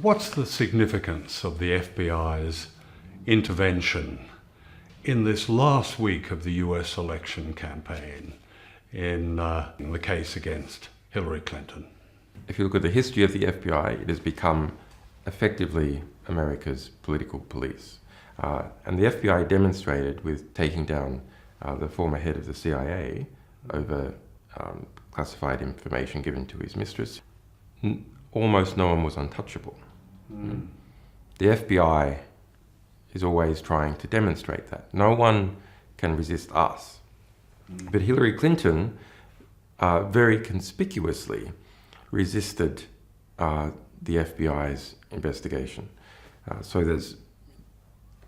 What's the significance of the FBI's intervention in this last week of the US election campaign in the case against Hillary Clinton? If you look at the history of the FBI, it has become effectively America's political police. And the FBI demonstrated with taking down the former head of the CIA over classified information given to his mistress. Almost no one was untouchable. The FBI is always trying to demonstrate that. No one can resist us. But Hillary Clinton very conspicuously resisted the FBI's investigation. So there's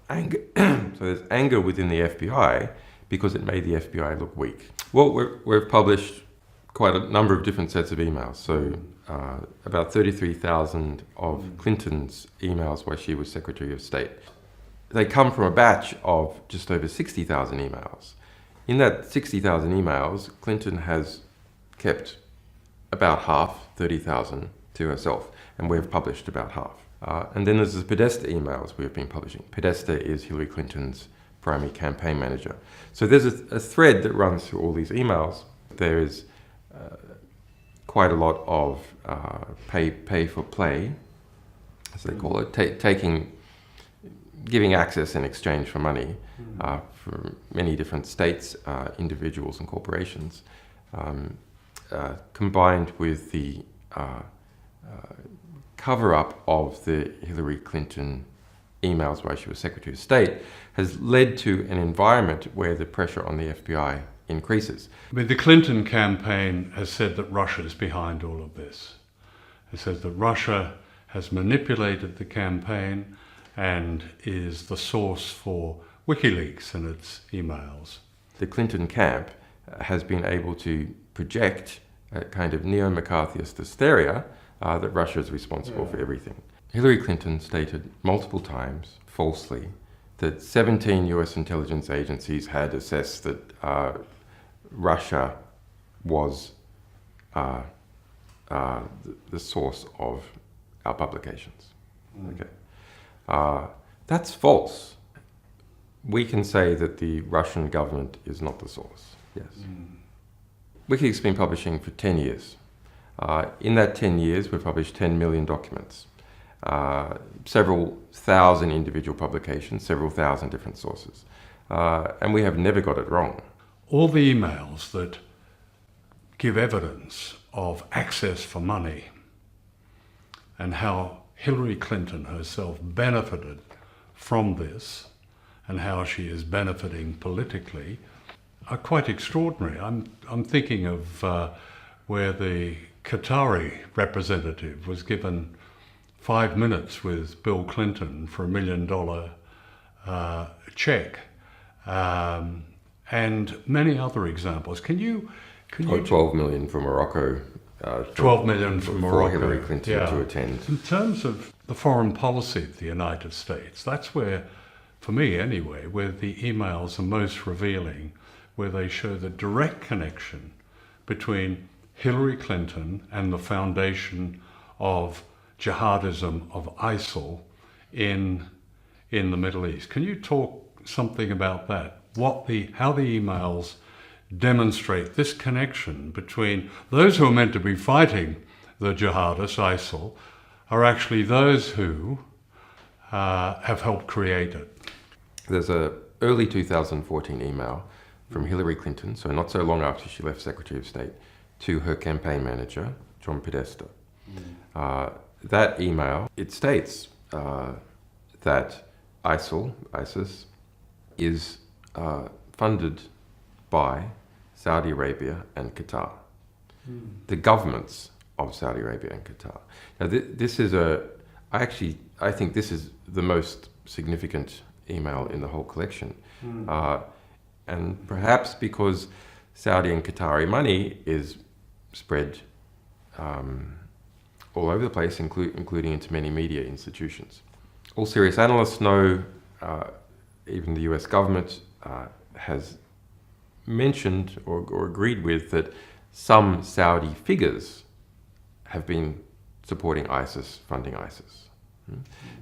anger within the FBI because it made the FBI look weak. Well, we've published quite a number of different sets of emails. So about 33,000 of Clinton's emails while she was Secretary of State. They come from a batch of just over 60,000 emails. In that 60,000 emails, Clinton has kept about half, 30,000, to herself, and we've published about half. And then there's the Podesta emails we've been publishing. Podesta is Hillary Clinton's primary campaign manager. So there's a thread that runs through all these emails. There is quite a lot of pay for play, as they call it, giving access in exchange for money for many different states, individuals and corporations, combined with the cover-up of the Hillary Clinton emails while she was Secretary of State, has led to an environment where the pressure on the FBI increases. I mean, the Clinton campaign has said that Russia is behind all of this. It says that Russia has manipulated the campaign and is the source for WikiLeaks and its emails. The Clinton camp has been able to project a kind of neo-McCarthyist hysteria that Russia is responsible for everything. Hillary Clinton stated multiple times, falsely, that 17 US intelligence agencies had assessed that Russia was the source of our publications. Okay. That's false. We can say that the Russian government is not the source, yes. WikiLeaks has been publishing for 10 years. In that 10 years, we've published 10 million documents, several thousand individual publications, several thousand different sources. And we have never got it wrong. All the emails that give evidence of access for money and how Hillary Clinton herself benefited from this and how she is benefiting politically are quite extraordinary. I'm thinking of where the Qatari representative was given 5 minutes with Bill Clinton for $1 million check, and many other examples. Can you 12 million for Morocco. 12 million for Morocco. For Hillary Clinton to attend. In terms of the foreign policy of the United States, that's where, for me anyway, where the emails are most revealing, where they show the direct connection between Hillary Clinton and the foundation of jihadism of ISIL in the Middle East. Can you talk something about that? How the emails demonstrate this connection between those who are meant to be fighting the jihadists, ISIL, are actually those who have helped create it. There's an early 2014 email from Hillary Clinton, so not so long after she left Secretary of State, to her campaign manager, John Podesta. That email, it states that ISIS, is funded by Saudi Arabia and Qatar, the governments of Saudi Arabia and Qatar. Now, this is I think this is the most significant email in the whole collection. And perhaps because Saudi and Qatari money is spread all over the place, including into many media institutions. All serious analysts know, even the US government has mentioned or agreed with that some Saudi figures have been supporting ISIS, funding ISIS.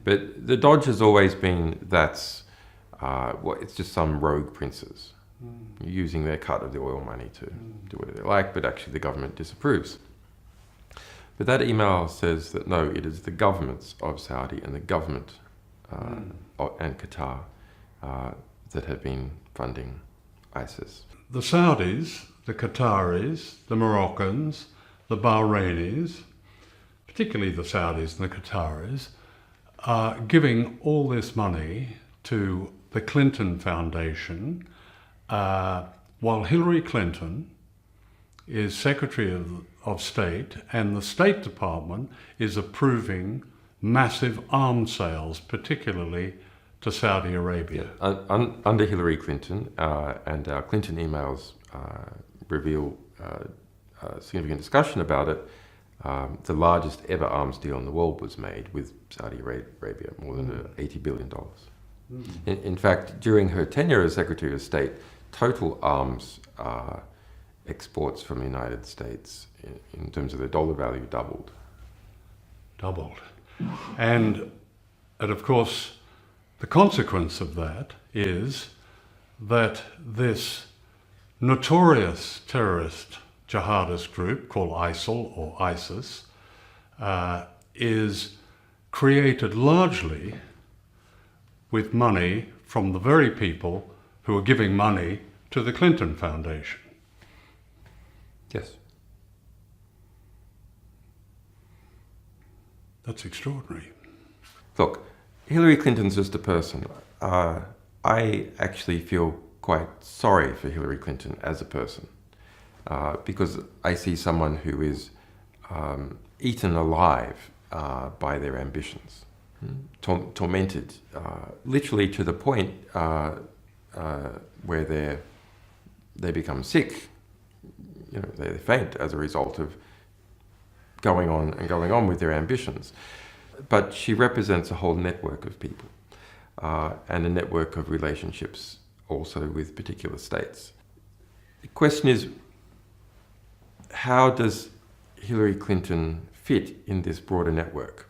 But the dodge has always been that's it's just some rogue princes using their cut of the oil money to do whatever they like, but actually the government disapproves. But that email says that no, it is the governments of Saudi and the government and Qatar that have been funding ISIS. The Saudis, the Qataris, the Moroccans, the Bahrainis, particularly the Saudis and the Qataris, are giving all this money to the Clinton Foundation, while Hillary Clinton is Secretary of State and the State Department is approving massive arms sales, particularly to Saudi Arabia. Under Hillary Clinton, and our Clinton emails reveal significant discussion about it, the largest ever arms deal in the world was made with Saudi Arabia, more than $80 billion. In fact, during her tenure as Secretary of State, total arms exports from the United States in terms of the dollar value doubled. And of course, the consequence of that is that this notorious terrorist jihadist group called ISIL or ISIS is created largely with money from the very people who are giving money to the Clinton Foundation. Yes. That's extraordinary. Look, Hillary Clinton's just a person. I actually feel quite sorry for Hillary Clinton as a person because I see someone who is eaten alive by their ambitions, tormented, literally to the point where they become sick. You know, they faint as a result of going on with their ambitions. But she represents a whole network of people and a network of relationships also with particular states. The question is, how does Hillary Clinton fit in this broader network?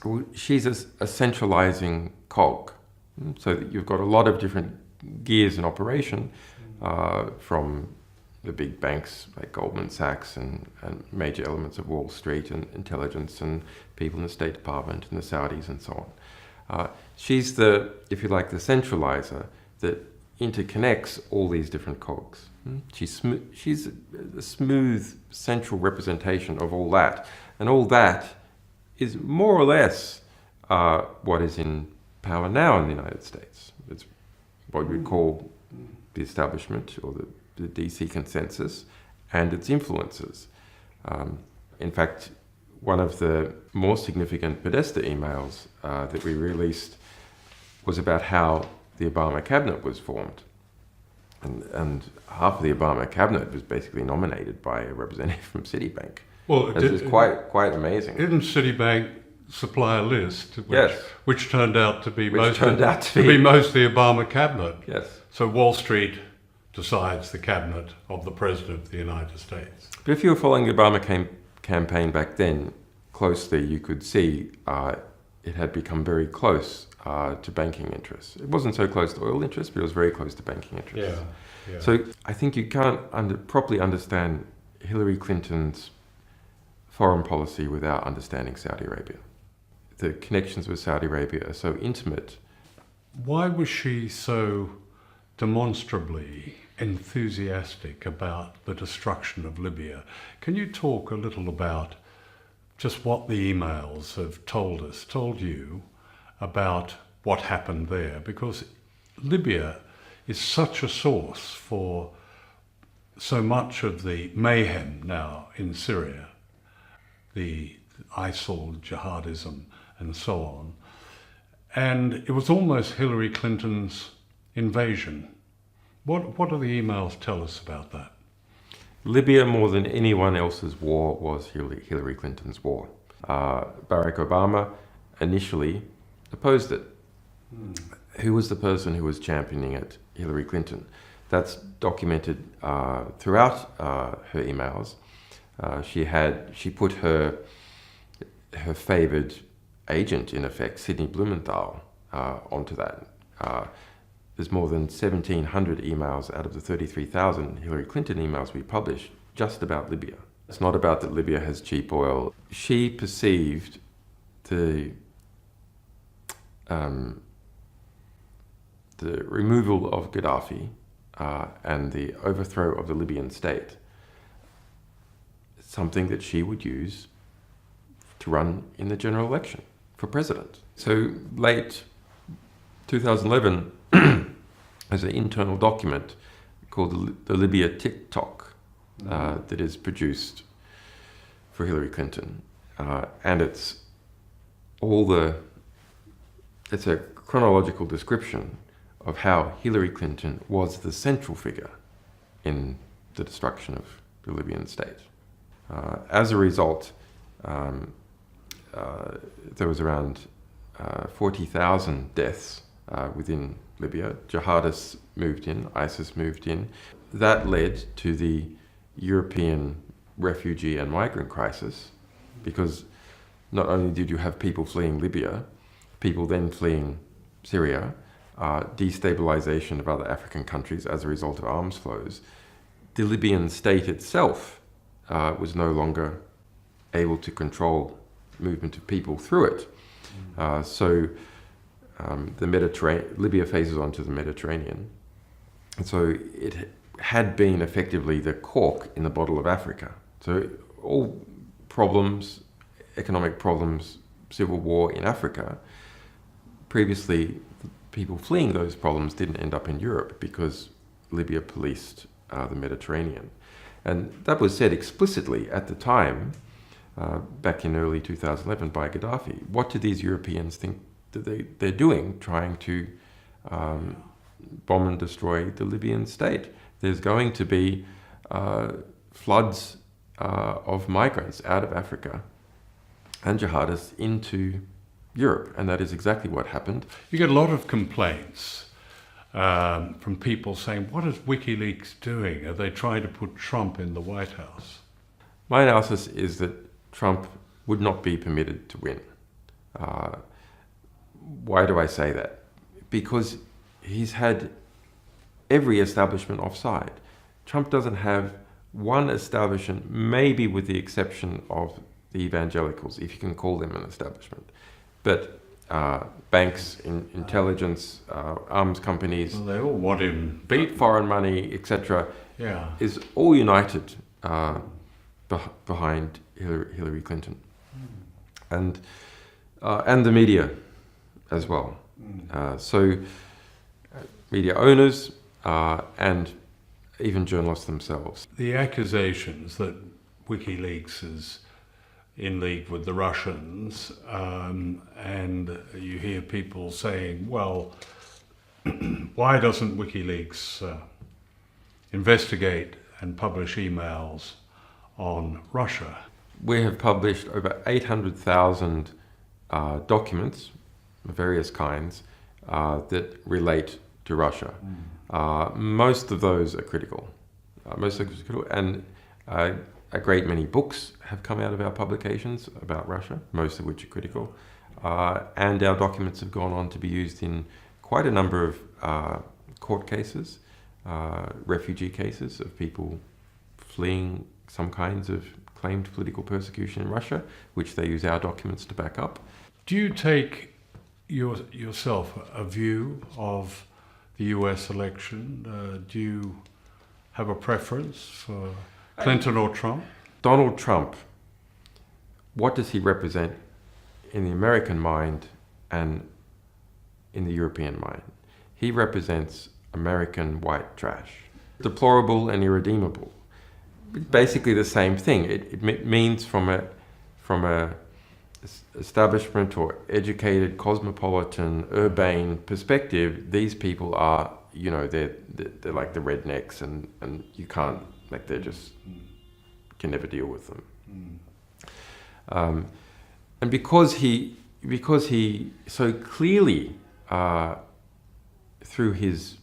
Well, she's a centralizing cog, so that you've got a lot of different gears in operation from the big banks like Goldman Sachs and major elements of Wall Street and intelligence and people in the State Department and the Saudis and so on. She's the, if you like, the centralizer that interconnects all these different cogs. She's a smooth central representation of all that. And all that is more or less what is in power now in the United States. It's what we'd call the establishment or the DC consensus and its influences. In fact, one of the more significant Podesta emails that we released was about how the Obama cabinet was formed. And half of the Obama cabinet was basically nominated by a representative from Citibank. Well, it's quite amazing. Didn't Citibank supply a list which turned out to be mostly the Obama cabinet? Yes. So Wall Street decides the cabinet of the President of the United States. But if you were following the Obama campaign back then closely, you could see it had become very close to banking interests. It wasn't so close to oil interests, but it was very close to banking interests. Yeah. So I think you can't properly understand Hillary Clinton's foreign policy without understanding Saudi Arabia. The connections with Saudi Arabia are so intimate. Why was she so demonstrably enthusiastic about the destruction of Libya? Can you talk a little about just what the emails have told you about what happened there? Because Libya is such a source for so much of the mayhem now in Syria, the ISIL, jihadism, and so on. And it was almost Hillary Clinton's invasion. What do the emails tell us about that? Libya, more than anyone else's war, was Hillary Clinton's war. Barack Obama initially opposed it. Who was the person who was championing it? Hillary Clinton. That's documented throughout her emails. She put her favoured agent, in effect, Sidney Blumenthal, onto that. There's more than 1,700 emails out of the 33,000 Hillary Clinton emails we published just about Libya. It's not about that Libya has cheap oil. She perceived the removal of Gaddafi and the overthrow of the Libyan state, something that she would use to run in the general election for president. So late 2011, there's an internal document called the Libya TikTok that is produced for Hillary Clinton, and it's a chronological description of how Hillary Clinton was the central figure in the destruction of the Libyan state. As a result, there was around 40,000 deaths within Libya. Jihadists moved in, ISIS moved in. That led to the European refugee and migrant crisis, because not only did you have people fleeing Libya, people then fleeing Syria, destabilization of other African countries as a result of arms flows. The Libyan state itself was no longer able to control movement of people through it. Libya faces onto the Mediterranean. And so it had been effectively the cork in the bottle of Africa. So all problems, economic problems, civil war in Africa, previously people fleeing those problems didn't end up in Europe because Libya policed the Mediterranean. And that was said explicitly at the time, back in early 2011 by Gaddafi. What do these Europeans think that they're doing, trying to bomb and destroy the Libyan state? There's going to be floods of migrants out of Africa and jihadists into Europe, and that is exactly what happened. You get a lot of complaints from people saying, what is WikiLeaks doing? Are they trying to put Trump in the White House? My analysis is that Trump would not be permitted to win. Why do I say that? Because he's had every establishment offside. Trump doesn't have one establishment, maybe with the exception of the evangelicals, if you can call them an establishment. But banks, intelligence, arms companies, well, they all want him beat. Foreign money, etc., yeah, is all united behind Hillary Clinton, and the media as well. So media owners and even journalists themselves. The accusations that WikiLeaks is in league with the Russians, and you hear people saying, well, why doesn't WikiLeaks investigate and publish emails on Russia? We have published over 800,000 documents of various kinds that relate to Russia. Most of those are critical. And a great many books have come out of our publications about Russia, most of which are critical. And our documents have gone on to be used in quite a number of court cases, refugee cases of people fleeing some kinds of claimed political persecution in Russia, which they use our documents to back up. Do you take yourself a view of the US election? Do you have a preference for Clinton or Trump? Donald Trump, what does he represent in the American mind and in the European mind? He represents American white trash. Deplorable and irredeemable. Basically the same thing. It means from a establishment or educated, cosmopolitan, urbane perspective, these people are, they're like the rednecks, and you can't, they're just, can never deal with them. And because he so clearly, through his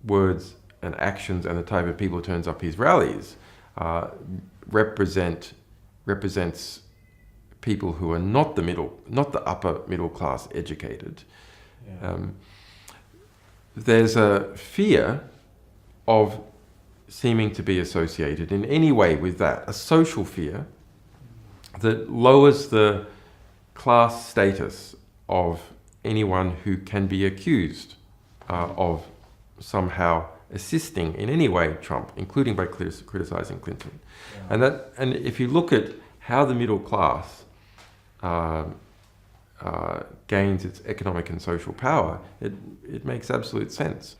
words and actions and the type of people who turns up his rallies, represents people who are not the upper middle class educated, there's a fear of seeming to be associated in any way with that, a social fear that lowers the class status of anyone who can be accused of somehow assisting in any way Trump, including by criticizing Clinton. And if you look at how the middle class gains its economic and social power, it makes absolute sense.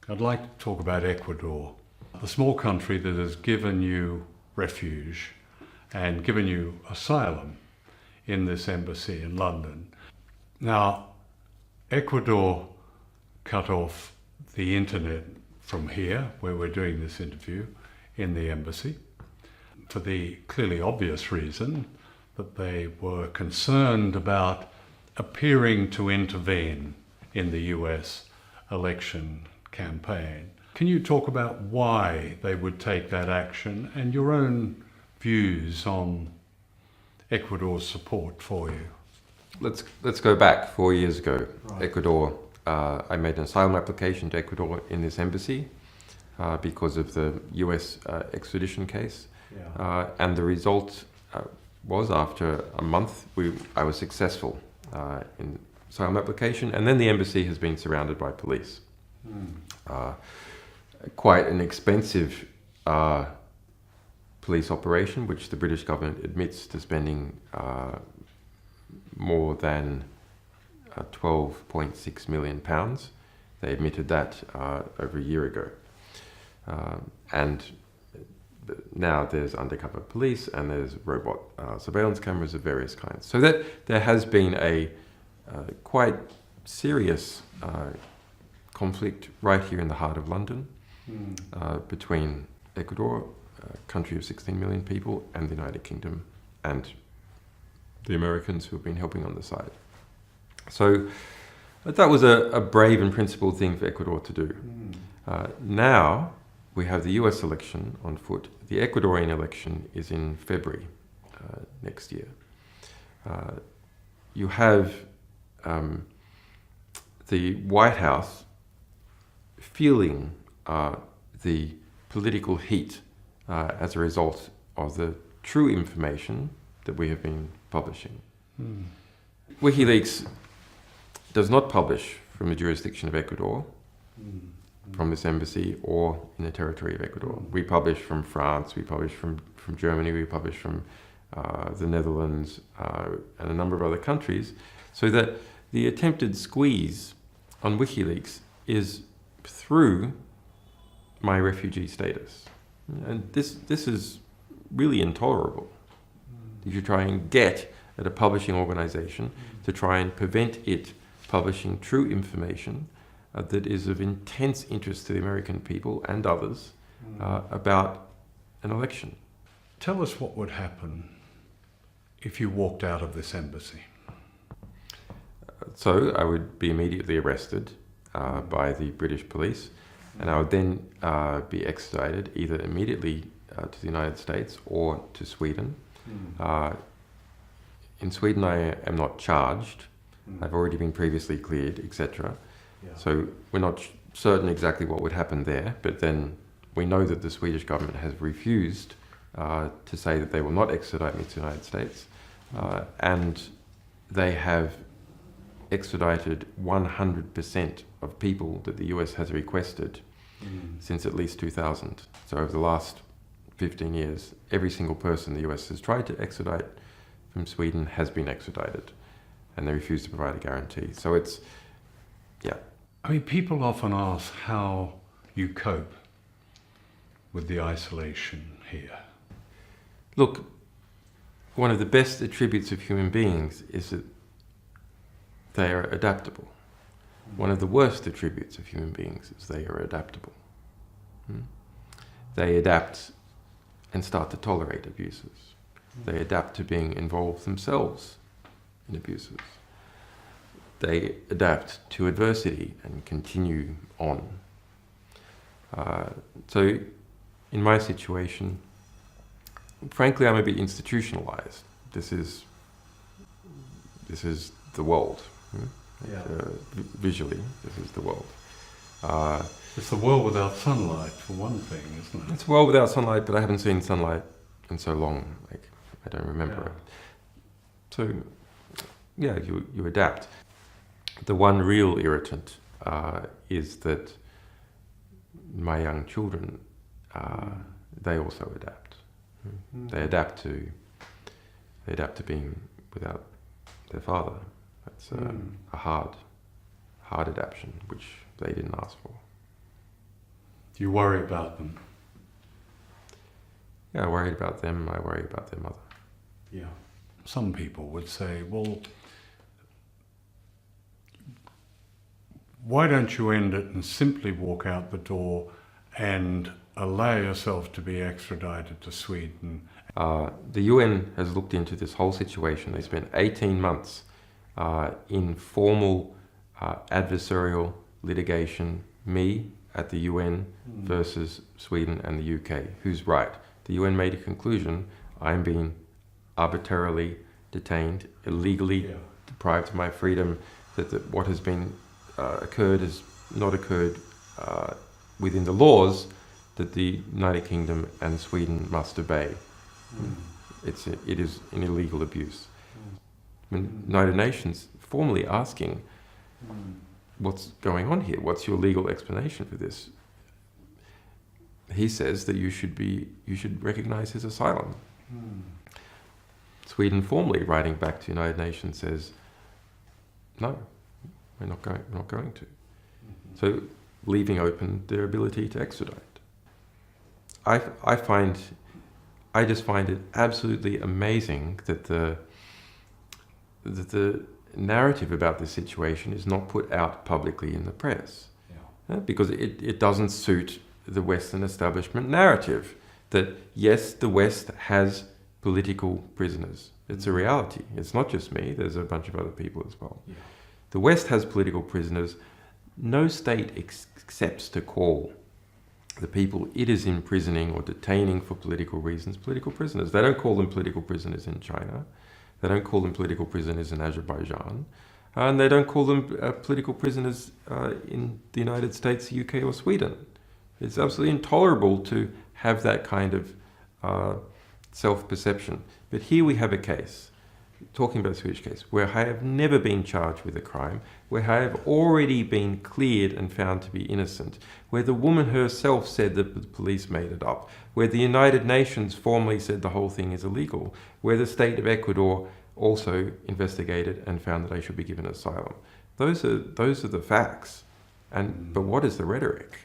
I'd like to talk about Ecuador, a small country that has given you refuge and given you asylum in this embassy in London. Now, Ecuador cut off the internet from here, where we're doing this interview, in the embassy, for the clearly obvious reason that they were concerned about appearing to intervene in the US election campaign. Can you talk about why they would take that action and your own views on Ecuador's support for you? Let's go back 4 years ago. Right. Ecuador, I made an asylum application to Ecuador in this embassy because of the US extradition case. And the result was, after a month, I was successful in asylum application, and then the embassy has been surrounded by police. Quite an expensive police operation, which the British government admits to spending more than £12.6 million. They admitted that over a year ago. And now there's undercover police and there's robot surveillance cameras of various kinds. So that there has been a quite serious conflict right here in the heart of London between Ecuador, a country of 16 million people, and the United Kingdom and the Americans who have been helping on the side. So that was a brave and principled thing for Ecuador to do. Now we have the US election on foot. The Ecuadorian election is in February next year. You have the White House feeling the political heat as a result of the true information that we have been publishing. WikiLeaks does not publish from the jurisdiction of Ecuador, from this embassy, or in the territory of Ecuador. We publish from France, we publish from Germany, we publish from the Netherlands, and a number of other countries, so that the attempted squeeze on WikiLeaks is through my refugee status. And this is really intolerable. You try and get at a publishing organization to try and prevent it publishing true information that is of intense interest to the American people and others about an election. Tell us what would happen if you walked out of this embassy. So I would be immediately arrested by the British police, and I would then be extradited either immediately to the United States or to Sweden. In Sweden I am not charged. I've already been previously cleared, etc. So we're not certain exactly what would happen there, but then we know that the Swedish government has refused to say that they will not extradite me to the United States, and they have extradited 100% of people that the US has requested since at least 2000. So over the last 15 years, every single person the US has tried to extradite from Sweden has been extradited, and they refuse to provide a guarantee. So it's, I mean, people often ask how you cope with the isolation here. Look, one of the best attributes of human beings is that they are adaptable. One of the worst attributes of human beings is they are adaptable. They adapt and start to tolerate abuses. They adapt to being involved themselves in abuses. They adapt to adversity and continue on. So in my situation, frankly, I'm a bit institutionalized. This is this is the world. Yeah. Visually, this is the world. It's the world without sunlight, for one thing, isn't it? It's a world without sunlight, but I haven't seen sunlight in so long. Like, I don't remember it. So, yeah, you adapt. The one real irritant is that my young children, they also adapt. They adapt to being without their father. That's a hard adaptation, which they didn't ask for. Do you worry about them? Yeah, I worried about them. I worry about their mother. Yeah. Some people would say, well, why don't you end it and simply walk out the door and allow yourself to be extradited to Sweden? The UN has looked into this whole situation. They spent 18 months in formal adversarial litigation, me at the UN versus Sweden and the UK. Who's right? The UN made a conclusion. I'm being arbitrarily detained, illegally deprived of my freedom, that what has been occurred has not occurred within the laws that the United Kingdom and Sweden must obey. It is an illegal abuse. United Nations formally asking, what's going on here? What's your legal explanation for this? He says that you should recognize his asylum. Sweden formally writing back to United Nations says, no, we're not going to. So leaving open their ability to extradite. I just find it absolutely amazing that the narrative about this situation is not put out publicly in the press, because it doesn't suit the Western establishment narrative that yes, the West has political prisoners. It's a reality. It's not just me. There's a bunch of other people as well. Yeah. The West has political prisoners. No state accepts to call the people it is imprisoning or detaining for political reasons political prisoners. They don't call them political prisoners in China. They don't call them political prisoners in Azerbaijan. And they don't call them political prisoners in the United States, UK or Sweden. It's absolutely intolerable to have that kind of self-perception. But here we have a case, talking about the Swedish case, where I have never been charged with a crime, where I have already been cleared and found to be innocent, where the woman herself said that the police made it up, where the United Nations formally said the whole thing is illegal, where the state of Ecuador also investigated and found that I should be given asylum. Those are the facts. But what is the rhetoric?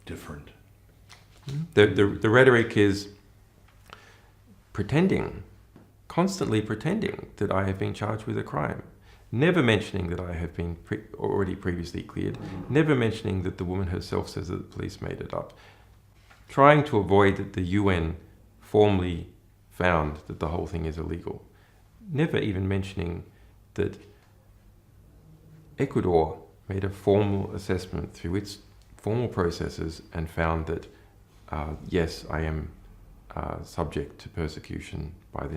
Different. The rhetoric is constantly pretending that I have been charged with a crime, never mentioning that I have been already previously cleared, never mentioning that the woman herself says that the police made it up, trying to avoid that the UN formally found that the whole thing is illegal, never even mentioning that Ecuador made a formal assessment through its formal processes and found that yes, I am subject to persecution by the United States.